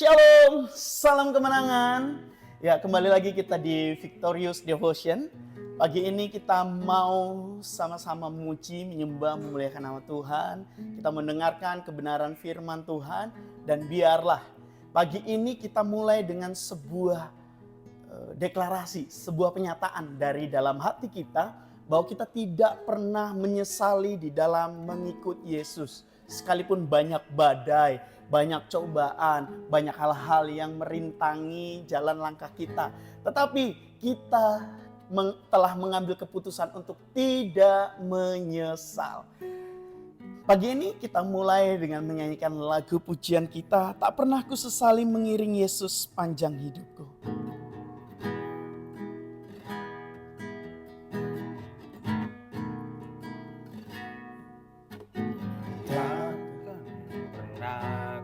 Shalom, salam kemenangan. Ya, kembali lagi kita di Victorious Devotion. Pagi ini kita mau sama-sama memuji, menyembah, memuliakan nama Tuhan. Kita mendengarkan kebenaran firman Tuhan. Dan biarlah pagi ini kita mulai dengan sebuah deklarasi, sebuah penyataan dari dalam hati kita bahwa kita tidak pernah menyesali di dalam mengikut Yesus. Sekalipun banyak badai, banyak cobaan, banyak hal-hal yang merintangi jalan langkah kita. Tetapi kita telah mengambil keputusan untuk tidak menyesal. Pagi ini kita mulai dengan menyanyikan lagu pujian kita, tak pernah ku sesali mengiring Yesus panjang hidupku.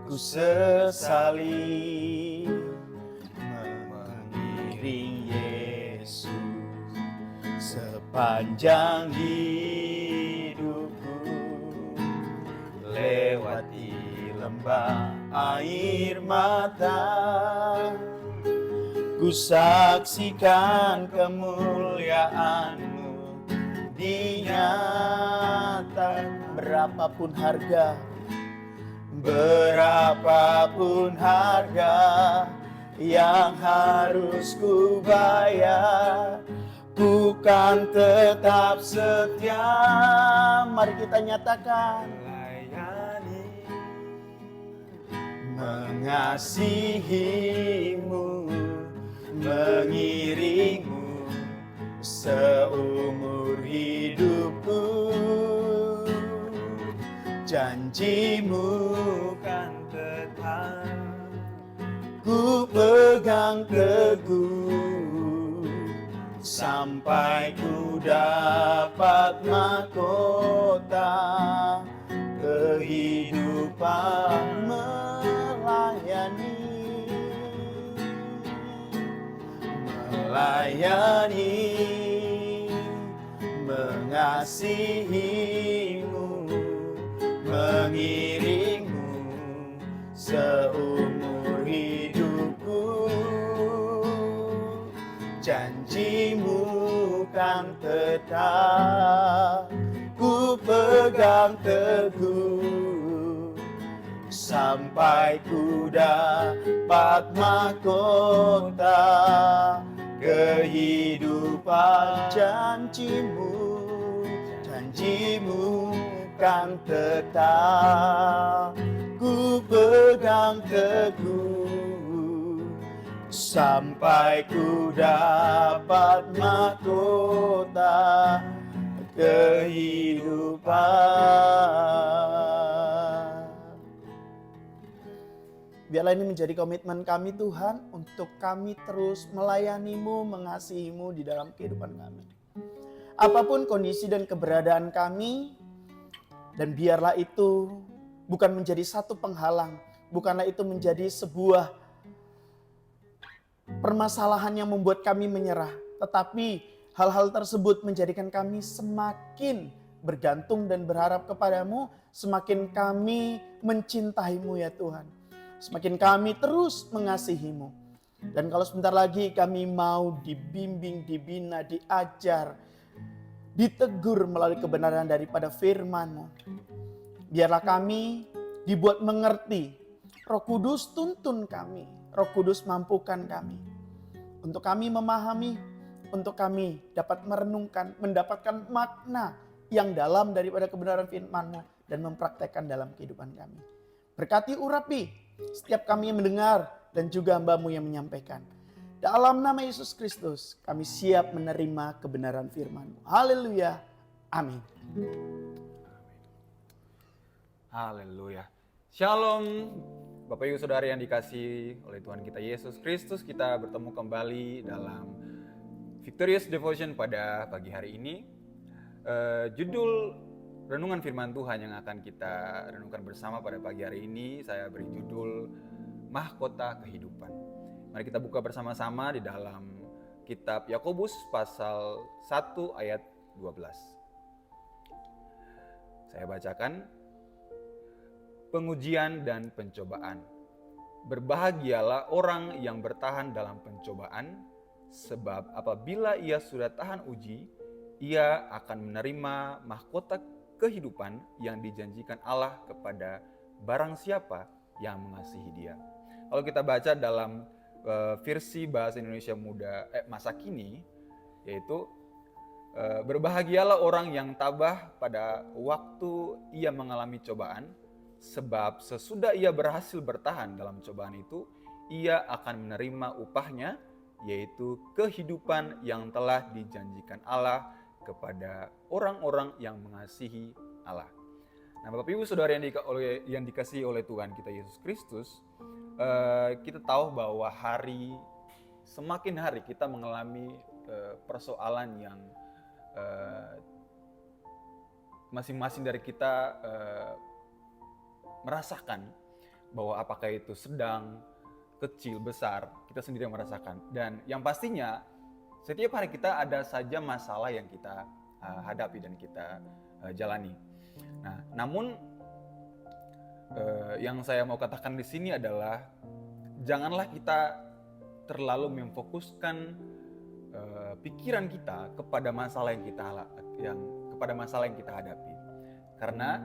Ku sesali mengiring Yesus sepanjang hidupku, lewati lembah air mata, ku saksikan kemuliaan-Mu dinyatakan. Berapapun harga yang harus ku bayar, ku kan tetap setia. Mari kita nyatakan, layani, mengasihi-Mu, mengiring-Mu seumur hidupku. Janji-Mu kan tetap ku pegang teguh, sampai ku dapat mahkota kehidupan melayani, mengasihi-Mu, mengiring-Mu seumur hidupku. Janji-Mu kan tetap ku pegang teguh, sampai ku dapat mahkota kehidupan. Janji-Mu kan tetap ku pegang teguh, sampai ku dapat mahkota kehidupan. Biarlah ini menjadi komitmen kami Tuhan, untuk kami terus melayani-Mu, mengasihi-Mu di dalam kehidupan kami. Apapun kondisi dan keberadaan kami, dan biarlah itu bukan menjadi satu penghalang, bukanlah itu menjadi sebuah permasalahan yang membuat kami menyerah, tetapi hal-hal tersebut menjadikan kami semakin bergantung dan berharap kepadamu, semakin kami mencintai-Mu ya Tuhan, semakin kami terus mengasihi-Mu. Dan kalau sebentar lagi kami mau dibimbing, dibina, diajar, ditegur melalui kebenaran daripada firman-Mu, biarlah kami dibuat mengerti. Roh Kudus tuntun kami, Roh Kudus mampukan kami, untuk kami memahami, untuk kami dapat merenungkan, mendapatkan makna yang dalam daripada kebenaran firman-Mu dan mempraktekkan dalam kehidupan kami. Berkati urapi setiap kami yang mendengar dan juga hamba-Mu yang menyampaikan. Dalam nama Yesus Kristus kami siap menerima kebenaran firman-Mu. Haleluya. Amin. Haleluya. Shalom Bapak Ibu Saudara yang dikasihi oleh Tuhan kita Yesus Kristus. Kita bertemu kembali dalam Victorious Devotion pada pagi hari ini. Judul renungan firman Tuhan yang akan kita renungkan bersama pada pagi hari ini, saya beri judul Mahkota Kehidupan. Mari kita buka bersama-sama di dalam kitab Yakobus pasal 1 ayat 12. Saya bacakan. Pengujian dan pencobaan. berbahagialah orang yang bertahan dalam pencobaan, sebab apabila ia sudah tahan uji, ia akan menerima mahkota kehidupan yang dijanjikan Allah kepada barang siapa yang mengasihi Dia. Kalau kita baca dalam versi bahasa Indonesia masa kini, yaitu berbahagialah orang yang tabah pada waktu ia mengalami cobaan, sebab sesudah ia berhasil bertahan dalam cobaan itu, ia akan menerima upahnya, yaitu kehidupan yang telah dijanjikan Allah kepada orang-orang yang mengasihi Allah. Nah, Bapak Ibu Saudara yang dikasihi oleh Tuhan kita Yesus Kristus, kita tahu bahwa semakin hari kita mengalami persoalan yang masing-masing dari kita merasakan, bahwa apakah itu sedang, kecil, besar, kita sendiri yang merasakan. Dan yang pastinya setiap hari kita ada saja masalah yang kita hadapi dan kita jalani. Nah, namun yang saya mau katakan di sini adalah janganlah kita terlalu memfokuskan pikiran kita kepada masalah yang kita hadapi. Karena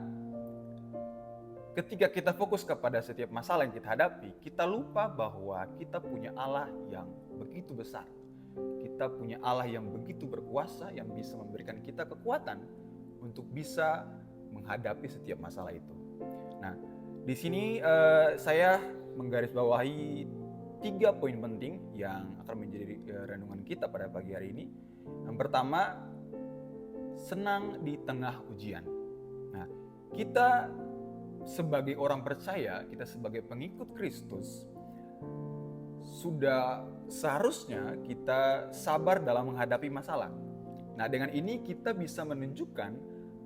ketika kita fokus kepada setiap masalah yang kita hadapi, kita lupa bahwa kita punya Allah yang begitu besar. Kita punya Allah yang begitu berkuasa, yang bisa memberikan kita kekuatan untuk bisa menghadapi setiap masalah itu. Nah, di sini saya menggarisbawahi 3 poin penting yang akan menjadi renungan kita pada pagi hari ini. Yang pertama, senang di tengah ujian. Nah, kita sebagai orang percaya, kita sebagai pengikut Kristus, sudah seharusnya kita sabar dalam menghadapi masalah. Nah, dengan ini kita bisa menunjukkan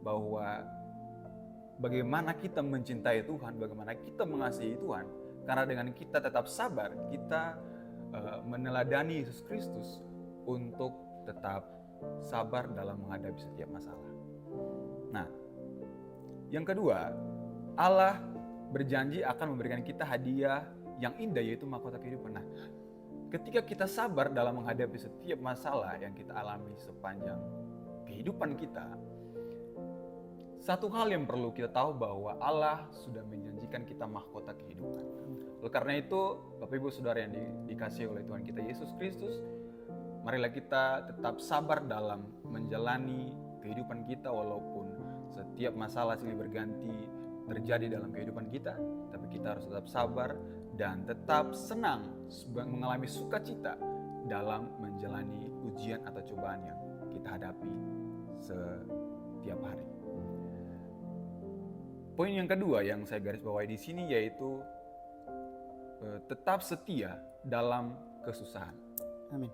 bahwa bagaimana kita mencintai Tuhan, bagaimana kita mengasihi Tuhan. Karena dengan kita tetap sabar, kita meneladani Yesus Kristus untuk tetap sabar dalam menghadapi setiap masalah. Nah, yang kedua, Allah berjanji akan memberikan kita hadiah yang indah, yaitu mahkota kehidupan. Nah, ketika kita sabar dalam menghadapi setiap masalah yang kita alami sepanjang kehidupan kita, satu hal yang perlu kita tahu bahwa Allah sudah menjanjikan kita mahkota kehidupan. Oleh karena itu, Bapak Ibu Saudara yang dikasihi oleh Tuhan kita Yesus Kristus, marilah kita tetap sabar dalam menjalani kehidupan kita, walaupun setiap masalah silih berganti terjadi dalam kehidupan kita, tapi kita harus tetap sabar dan tetap senang mengalami sukacita dalam menjalani ujian atau cobaan yang kita hadapi setiap hari. Poin yang kedua yang saya garis bawahi di sini yaitu tetap setia dalam kesusahan. Amin.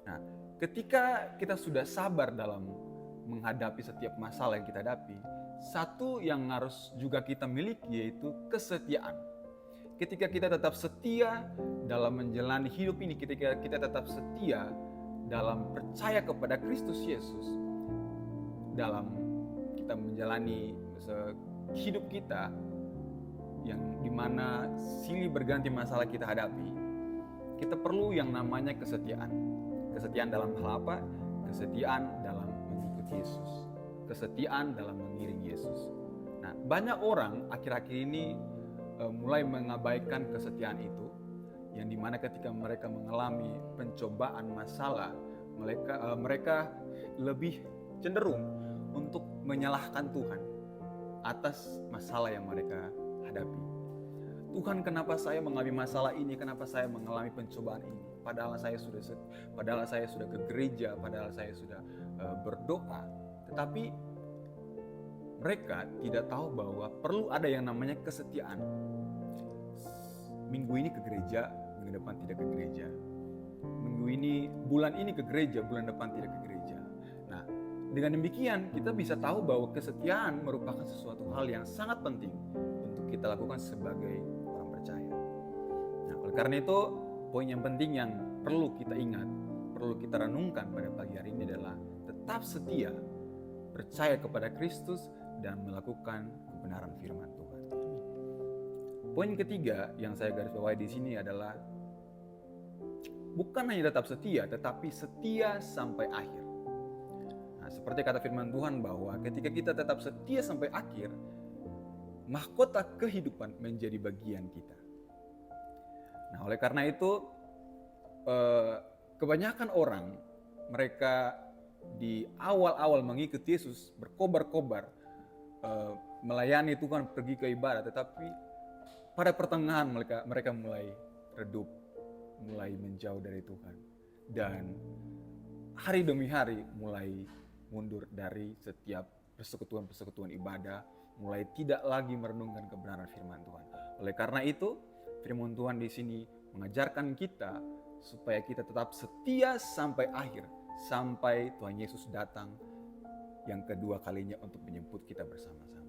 Nah, ketika kita sudah sabar dalam menghadapi setiap masalah yang kita hadapi, satu yang harus juga kita miliki yaitu kesetiaan. Ketika kita tetap setia dalam menjalani hidup ini, ketika kita tetap setia dalam percaya kepada Kristus Yesus, dalam kita menjalani hidup kita yang dimana silih berganti masalah kita hadapi, kita perlu yang namanya kesetiaan. Kesetiaan dalam hal apa? Kesetiaan dalam mengikuti Yesus. Kesetiaan dalam mengiring Yesus. Nah, banyak orang akhir-akhir ini mulai mengabaikan kesetiaan itu, yang dimana ketika mereka mengalami pencobaan masalah, mereka lebih cenderung untuk menyalahkan Tuhan atas masalah yang mereka hadapi. Tuhan, kenapa saya mengalami masalah ini? Kenapa saya mengalami pencobaan ini? Padahal saya sudah ke gereja, padahal saya sudah berdoa. Tetapi mereka tidak tahu bahwa perlu ada yang namanya kesetiaan. Minggu ini ke gereja, minggu depan tidak ke gereja. Minggu ini, bulan ini ke gereja, bulan depan tidak ke gereja. Nah, dengan demikian kita bisa tahu bahwa kesetiaan merupakan sesuatu hal yang sangat penting untuk kita lakukan sebagai orang percaya. Nah, oleh karena itu, poin yang penting yang perlu kita ingat, perlu kita renungkan pada pagi hari ini adalah tetap setia, percaya kepada Kristus, dan melakukan kebenaran firman Tuhan. Poin ketiga yang saya garis bawahi di sini adalah bukan hanya tetap setia, tetapi setia sampai akhir. Nah, seperti kata firman Tuhan bahwa ketika kita tetap setia sampai akhir, mahkota kehidupan menjadi bagian kita. Nah, oleh karena itu, kebanyakan orang, mereka di awal-awal mengikuti Yesus, berkobar-kobar, melayani Tuhan, pergi ke ibadah, tetapi pada pertengahan mereka mulai redup, mulai menjauh dari Tuhan. Dan hari demi hari mulai mundur dari setiap persekutuan-persekutuan ibadah, mulai tidak lagi merenungkan kebenaran firman Tuhan. Oleh karena itu, firman Tuhan di sini mengajarkan kita supaya kita tetap setia sampai akhir, sampai Tuhan Yesus datang yang kedua kalinya untuk menjemput kita bersama-sama.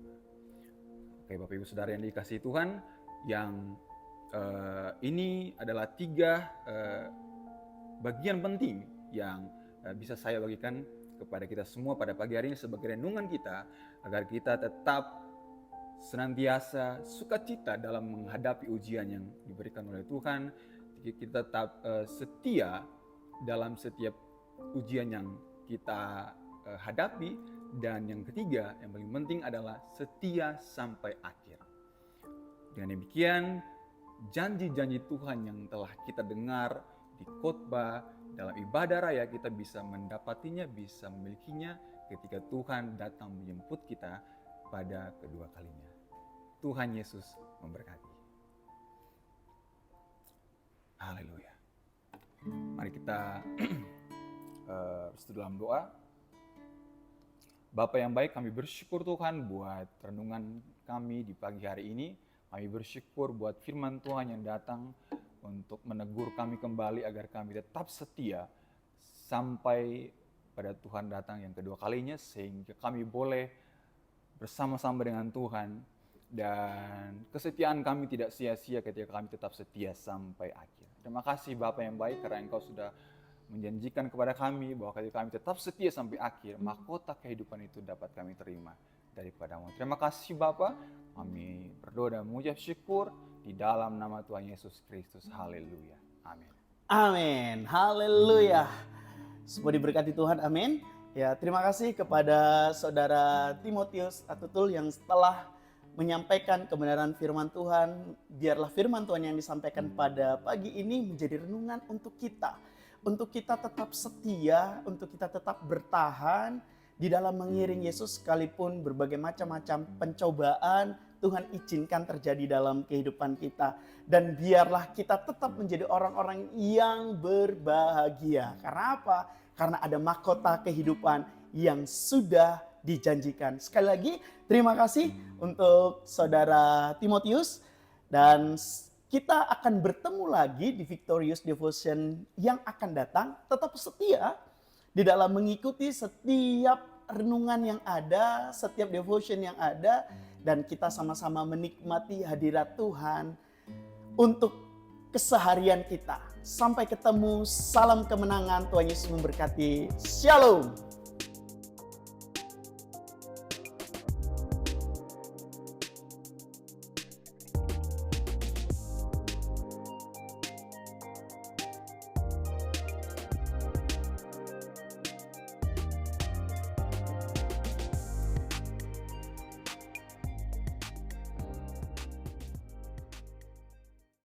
Oke, Bapak Ibu Saudara yang dikasihi Tuhan, yang ini adalah 3 bagian penting yang bisa saya bagikan kepada kita semua pada pagi hari ini sebagai renungan kita, agar kita tetap senantiasa sukacita dalam menghadapi ujian yang diberikan oleh Tuhan. Kita tetap setia dalam setiap ujian yang kita hadapi. Dan yang ketiga, yang paling penting adalah setia sampai akhir. Dengan demikian, janji-janji Tuhan yang telah kita dengar di khotbah, dalam ibadah raya, kita bisa mendapatinya, bisa memilikinya ketika Tuhan datang menjemput kita pada kedua kalinya. Tuhan Yesus memberkati. Haleluya. Mari kita berseru dalam doa. Bapa yang baik, kami bersyukur Tuhan buat renungan kami di pagi hari ini. Kami bersyukur buat firman Tuhan yang datang untuk menegur kami kembali agar kami tetap setia sampai pada Tuhan datang yang kedua kalinya, sehingga kami boleh bersama-sama dengan Tuhan dan kesetiaan kami tidak sia-sia ketika kami tetap setia sampai akhir. Terima kasih Bapa yang baik, karena Engkau sudah menjanjikan kepada kami bahwa ketika kami tetap setia sampai akhir, mahkota kehidupan itu dapat kami terima daripada-Mu. Terima kasih Bapa, kami berdoa dan mengucap syukur di dalam nama Tuhan Yesus Kristus. Haleluya. Amin. Amin. Haleluya. Semua diberkati Tuhan. Amin. Ya, terima kasih kepada Saudara Timotius Atutul yang setelah menyampaikan kebenaran firman Tuhan. Biarlah firman Tuhan yang disampaikan pada pagi ini menjadi renungan untuk kita. Untuk kita tetap setia, untuk kita tetap bertahan di dalam mengiring Yesus, sekalipun berbagai macam-macam pencobaan Tuhan izinkan terjadi dalam kehidupan kita. Dan biarlah kita tetap menjadi orang-orang yang berbahagia. Karena apa? Karena ada mahkota kehidupan yang sudah dijanjikan. Sekali lagi, terima kasih untuk Saudara Timotius. Dan kita akan bertemu lagi di Victorious Devotion yang akan datang. Tetap setia di dalam mengikuti setiap renungan yang ada, setiap devotion yang ada. Dan kita sama-sama menikmati hadirat Tuhan untuk keseharian kita. Sampai ketemu, salam kemenangan, Tuhan Yesus memberkati. Shalom.